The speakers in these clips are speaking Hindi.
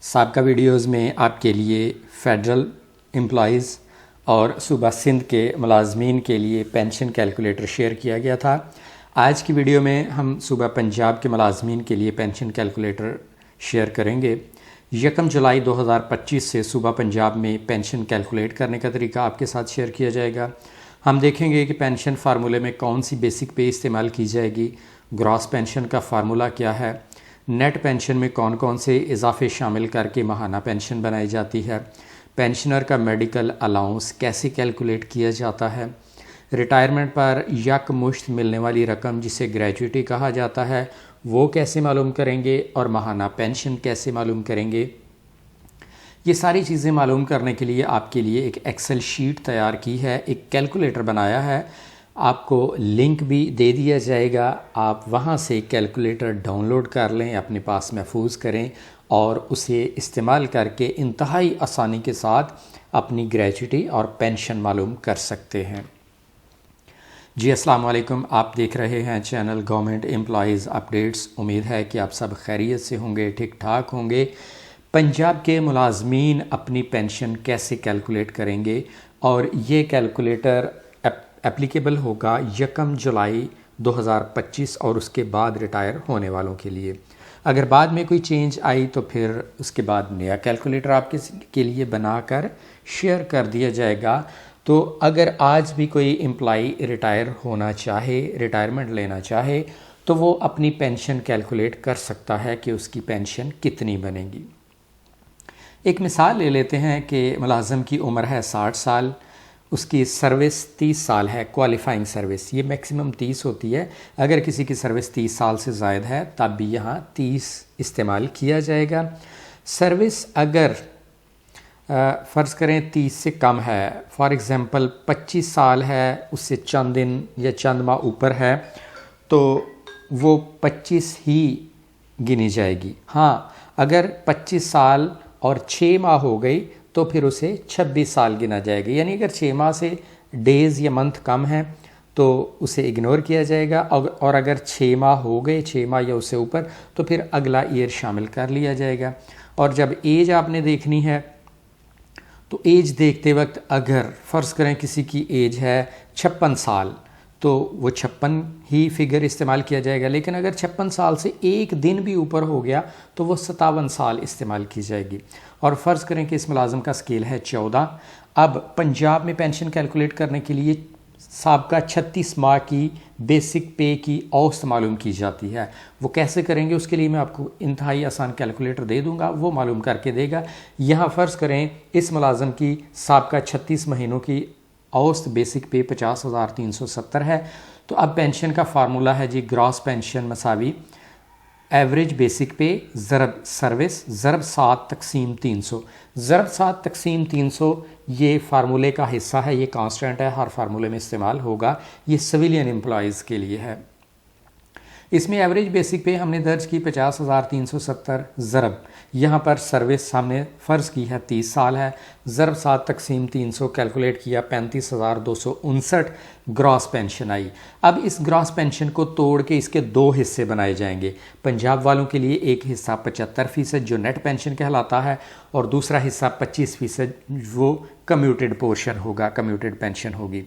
साबका वीडियोज़ में आपके लिए फ़ेडरल एम्प्लॉइज़ और सूबा सिंध के मुलाजमीन के लिए पेंशन कैलकुलेटर शेयर किया गया था। आज की वीडियो में हम सूबा पंजाब के मुलाजमीन के लिए पेंशन कैलकुलेटर शेयर करेंगे। 1 जुलाई 2025 से सूबा पंजाब में पेंशन कैलकुलेट करने का तरीका आपके साथ शेयर किया जाएगा। हम देखेंगे कि पेंशन फार्मूले में कौन सी बेसिक पे इस्तेमाल की जाएगी, ग्रॉस पेंशन का फार्मूला क्या है, नेट पेंशन में कौन कौन से इजाफे शामिल करके माहाना पेंशन बनाई जाती है, पेंशनर का मेडिकल अलाउंस कैसे कैलकुलेट किया जाता है, रिटायरमेंट पर यकमुश्त मिलने वाली रकम जिसे ग्रेजुइटी कहा जाता है वो कैसे मालूम करेंगे और माहाना पेंशन कैसे मालूम करेंगे। ये सारी चीज़ें मालूम करने के लिए आपके लिए एक एक्सेल शीट तैयार की है, एक कैलकुलेटर बनाया है। आपको लिंक भी दे दिया जाएगा, आप वहाँ से कैलकुलेटर डाउनलोड कर लें, अपने पास महफूज करें और उसे इस्तेमाल करके इंतहाई आसानी के साथ अपनी ग्रेजुइटी और पेंशन मालूम कर सकते हैं। जी अस्सलाम वालेकुम, आप देख रहे हैं चैनल गवर्नमेंट एम्प्लॉइज़ अपडेट्स। उम्मीद है कि आप सब खैरियत से होंगे, ठीक ठाक होंगे। पंजाब के मुलाजमीन अपनी पेंशन कैसे कैलकुलेट करेंगे और ये कैलकुलेटर एप्लीकेबल होगा 1 जुलाई 2025 और उसके बाद रिटायर होने वालों के लिए। अगर बाद में कोई चेंज आई तो फिर उसके बाद नया कैलकुलेटर आपके के लिए बनाकर शेयर कर दिया जाएगा। तो अगर आज भी कोई एम्प्लॉई रिटायर होना चाहे, रिटायरमेंट लेना चाहे, तो वो अपनी पेंशन कैलकुलेट कर सकता है कि उसकी पेंशन कितनी बनेगी। एक मिसाल ले लेते हैं कि मुलाजम की उम्र है 60 साल, उसकी सर्विस 30 साल है, क्वालिफाइंग सर्विस ये मैक्सिमम 30 होती है। अगर किसी की सर्विस 30 साल से ज़ायद है तब भी यहाँ 30 इस्तेमाल किया जाएगा। सर्विस अगर फ़र्ज़ करें 30 से कम है, फॉर एग्ज़ाम्पल 25 साल है, उससे चंद दिन या चंद माह ऊपर है, तो वो 25 ही गिनी जाएगी। हाँ, अगर 25 साल और 6 माह हो गई तो फिर उसे 26 साल गिना जाएगा। यानी अगर 6 माह से डेज़ या मंथ कम है तो उसे इग्नोर किया जाएगा, और अगर 6 माह हो गए, 6 माह या उससे ऊपर, तो फिर अगला ईयर शामिल कर लिया जाएगा। और जब एज आपने देखनी है तो एज देखते वक्त अगर फ़र्ज़ करें किसी की एज है 56 साल तो वो 56 ही फिगर इस्तेमाल किया जाएगा। लेकिन अगर 56 साल से एक दिन भी ऊपर हो गया तो वो 57 साल इस्तेमाल की जाएगी। और फ़र्ज़ करें कि इस मुलाजम का स्केल है 14। अब पंजाब में पेंशन कैलकुलेट करने के लिए साबका 36 माह की बेसिक पे की औसत मालूम की जाती है। वो कैसे करेंगे उसके लिए मैं आपको इंतहाई आसान कैलकुलेटर दे दूंगा, वो मालूम करके देगा। यहाँ फ़र्ज़ करें इस मुलाजम की साबका 36 महीनों की औसत बेसिक पे 50,370 है। तो अब पेंशन का फार्मूला है जी, ग्रॉस पेंशन मसावी एवरेज बेसिक पे ज़रब सर्विस ज़रब 7/300। ज़रब 7/300 ये फार्मूले का हिस्सा है, ये कांस्टेंट है, हर फार्मूले में इस्तेमाल होगा। ये सिविलियन एम्प्लॉयज़ के लिए है। इसमें एवरेज बेसिक पे हमने दर्ज की 50,370 ज़रब, यहाँ पर सर्विस हमने फ़र्ज़ की है 30 साल है, ज़रब 7/300 कैलकुलेट किया, 35,259 ग्रॉस पेंशन आई। अब इस ग्रॉस पेंशन को तोड़ के इसके 2 हिस्से बनाए जाएंगे। पंजाब वालों के लिए एक हिस्सा 75% जो नेट पेंशन कहलाता है, और दूसरा हिस्सा 25% वो कम्यूटेड पोर्शन होगा, कम्यूटेड पेंशन होगी।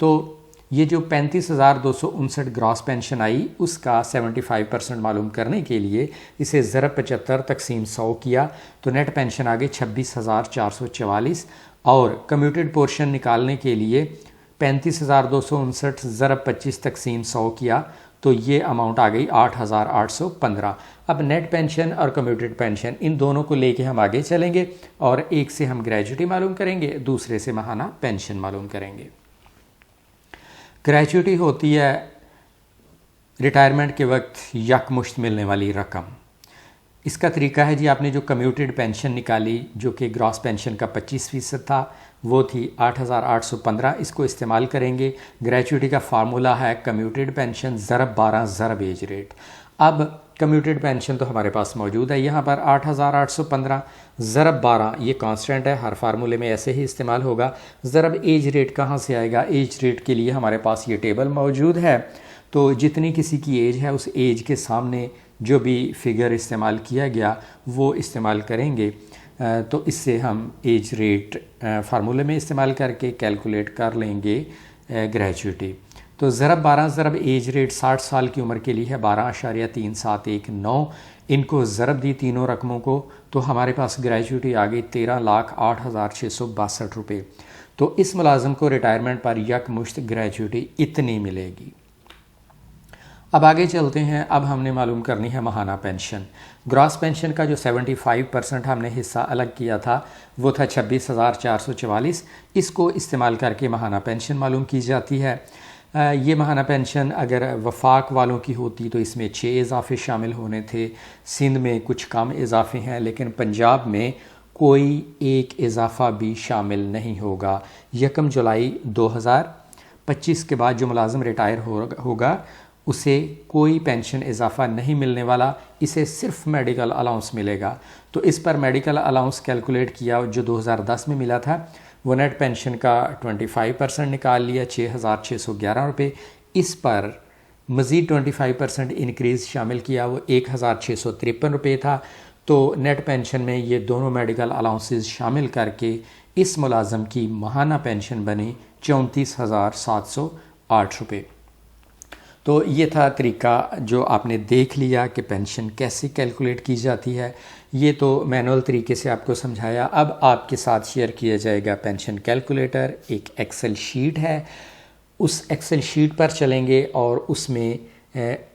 तो ये जो 35,259 ग्रॉस पेंशन आई उसका 75% मालूम करने के लिए इसे ज़रब 75 तक़सीम 100 किया तो नेट पेंशन आ गई 26,444। और कम्यूटेड पोर्शन निकालने के लिए 35,259 ज़रब 25 तक़सीम 100 किया तो ये अमाउंट आ गई 8,815। अब नेट पेंशन और कम्यूटेड पेंशन इन दोनों को लेके हम आगे चलेंगे और एक से हम ग्रेजुइटी मालूम करेंगे, दूसरे से माहाना पेंशन मालूम करेंगे। ग्रेजुइटी होती है रिटायरमेंट के वक्त यकमुश्त मिलने वाली रकम। इसका तरीका है जी, आपने जो कम्यूटेड पेंशन निकाली जो कि ग्रॉस पेंशन का 25% था वो थी 8,815, इसको इस्तेमाल करेंगे। ग्रेजुइटी का फार्मूला है कम्यूटेड पेंशन ज़रब 12 ज़रब एज रेट। अब कम्यूटेड पेंशन तो हमारे पास मौजूद है, यहाँ पर 8,815 ज़रब 12 ये कांस्टेंट है, हर फार्मूले में ऐसे ही इस्तेमाल होगा। ज़रब एज रेट कहाँ से आएगा? एज रेट के लिए हमारे पास ये टेबल मौजूद है। तो जितनी किसी की एज है उस एज के सामने जो भी फिगर इस्तेमाल किया गया वो इस्तेमाल करेंगे तो इससे हम एज रेट फार्मूले में इस्तेमाल करके कैलकुलेट कर लेंगे ग्रेजुएटी। तो ज़रब 12 ज़रब एज रेट 60 साल की उम्र के लिए है 12.3719। इनको ज़रब दी तीनों रकमों को तो हमारे पास ग्रेजुएटी आ गई 13,08,662 रुपये। तो इस मुलाजम को रिटायरमेंट पर यकमुश्त ग्रेजुएटी इतनी मिलेगी। अब आगे चलते हैं। अब हमने मालूम करनी है माहाना पेंशन। ग्रॉस पेंशन का जो 75% हमने हिस्सा अलग किया था वो था 26,444। इसको इस्तेमाल करके माहाना पेंशन मालूम की जाती है। ये माहाना पेंशन अगर वफाक वालों की होती तो इसमें 6 इजाफे शामिल होने थे। सिंध में कुछ कम इजाफे हैं, लेकिन पंजाब में कोई एक इजाफा भी शामिल नहीं होगा। 1 जुलाई 2025 के बाद जो मुलाजिम रिटायर होगा उसे कोई पेंशन इजाफा नहीं मिलने वाला, इसे सिर्फ मेडिकल अलाउंस मिलेगा। तो इस पर मेडिकल अलाउंस कैलकुलेट किया जो 2010 में मिला था, वो नेट पेंशन का 25% निकाल लिया 6,611 रुपये। इस पर मज़ीद 25% इंक्रीज़ शामिल किया, वो 1,653 रुपये था। तो नेट पेंशन में ये दोनों मेडिकल अलाउंसेस शामिल करके इस मुलाजम की माहाना पेंशन बनी 34,708 रुपये। तो ये था तरीका जो आपने देख लिया कि पेंशन कैसे कैलकुलेट की जाती है। ये तो मैनुअल तरीके से आपको समझाया। अब आपके साथ शेयर किया जाएगा पेंशन कैलकुलेटर। एक एक्सेल शीट है, उस एक्सेल शीट पर चलेंगे और उसमें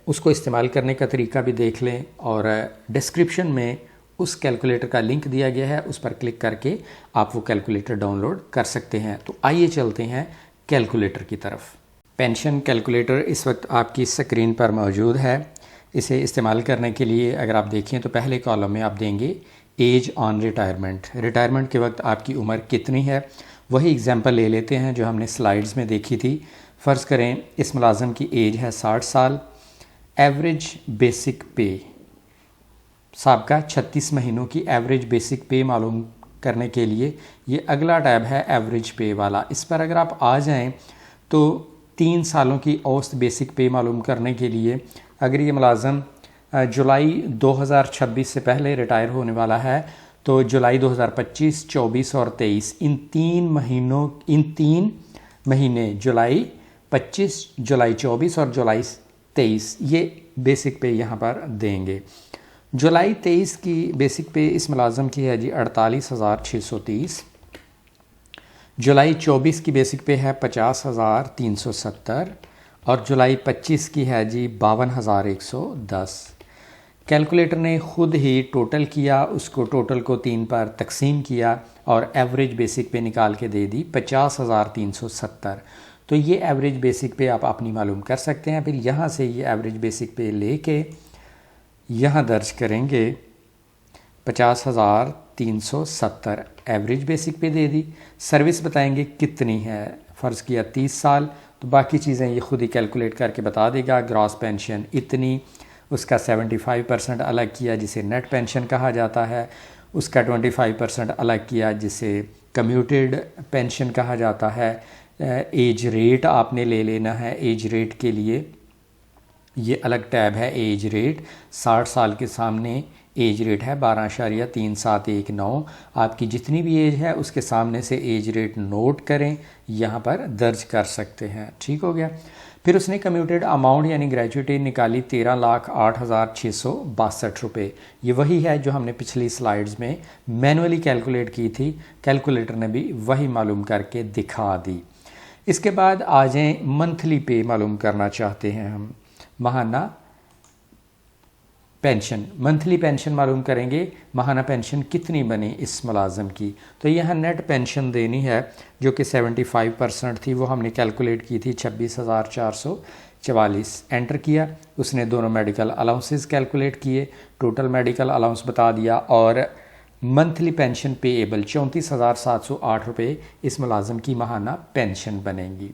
उसको इस्तेमाल करने का तरीका भी देख लें। और डिस्क्रिप्शन में उस कैलकुलेटर का लिंक दिया गया है, उस पर क्लिक करके आप वो कैलकुलेटर डाउनलोड कर सकते हैं। तो आइए चलते हैं कैलकुलेटर की तरफ। पेंशन कैलकुलेटर इस वक्त आपकी स्क्रीन पर मौजूद है। इसे इस्तेमाल करने के लिए अगर आप देखें तो पहले कॉलम में आप देंगे एज ऑन रिटायरमेंट। रिटायरमेंट के वक्त आपकी उम्र कितनी है, वही एग्जांपल ले लेते हैं जो हमने स्लाइड्स में देखी थी। फ़र्ज़ करें इस मुलाजम की एज है 60 साल। एवरेज बेसिक पे साबका 36 महीनों की एवरेज बेसिक पे मालूम करने के लिए ये अगला टैब है एवरेज पे वाला। इस पर अगर आप आ जाएं तो 3 सालों की औसत बेसिक पे मालूम करने के लिए अगर ये मुलाजम जुलाई 2026 से पहले रिटायर होने वाला है तो जुलाई 2025, 24 और 23 इन 3 महीने जुलाई 25, जुलाई 24 और जुलाई 23 ये बेसिक पे यहाँ पर देंगे। जुलाई 23 की बेसिक पे इस मुलाजम की है जी 48,630। जुलाई 24 की बेसिक पे है 50,370 और जुलाई 25 की है जी 52,110। कैलकुलेटर ने ख़ुद ही टोटल किया, उसको टोटल को 3 पर तकसीम किया और एवरेज बेसिक पे निकाल के दे दी 50,370। तो ये एवरेज बेसिक पे आप अपनी मालूम कर सकते हैं। फिर यहाँ से ये एवरेज बेसिक पे लेके यहाँ दर्ज करेंगे 50,370 एवरेज बेसिक पे दे दी। सर्विस बताएंगे कितनी है, फ़र्ज़ किया 30 साल, तो बाकी चीज़ें ये खुद ही कैलकुलेट करके बता देगा। ग्रॉस पेंशन इतनी, उसका 75% अलग किया जिसे नेट पेंशन कहा जाता है, उसका 25% अलग किया जिसे कम्यूटेड पेंशन कहा जाता है। एज रेट आपने ले लेना है। एज रेट के लिए ये अलग टैब है एज रेट। 60 साल के सामने एज रेट है 12.3719। आपकी जितनी भी एज है उसके सामने से एज रेट नोट करें, यहाँ पर दर्ज कर सकते हैं। ठीक हो गया। फिर उसने कम्यूटेड अमाउंट यानी ग्रेजुएटी निकाली 13,08,662 रुपये। ये वही है जो हमने पिछली स्लाइड्स में मैनुअली कैलकुलेट की थी, कैलकुलेटर ने भी वही मालूम करके दिखा दी। इसके बाद आ जाएँ मंथली पे मालूम करना चाहते हैं हम। माहाना पेंशन, मंथली पेंशन मालूम करेंगे माहाना पेंशन कितनी बनी इस मुलाजम की। तो यहाँ नेट पेंशन देनी है जो कि 75% थी, वो हमने कैलकुलेट की थी 26,444। एंटर किया, उसने दोनों मेडिकल अलाउंसेस कैलकुलेट किए, टोटल मेडिकल अलाउंस बता दिया और मंथली पेंशन पेएबल 34,708 रुपये इस मुलाजम की माहाना पेंशन बनेगी।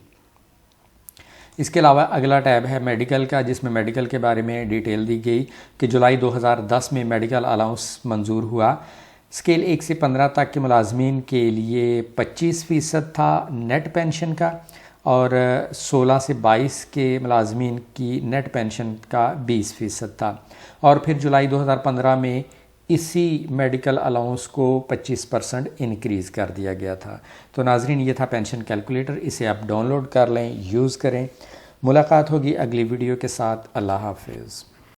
इसके अलावा अगला टैब है मेडिकल का, जिसमें मेडिकल के बारे में डिटेल दी गई कि जुलाई 2010 में मेडिकल अलाउंस मंजूर हुआ। स्केल 1 से 15 तक के मुलाजमीन के लिए 25% था नेट पेंशन का और 16 से 22 के मुलाजमीन की नेट पेंशन का 20% था। और फिर जुलाई 2015 में इसी मेडिकल अलाउंस को 25% इंक्रीज़ कर दिया गया था। तो नाजरीन, ये था पेंशन कैलकुलेटर, इसे आप डाउनलोड कर लें, यूज़ करें। मुलाकात होगी अगली वीडियो के साथ। अल्लाह हाफिज़।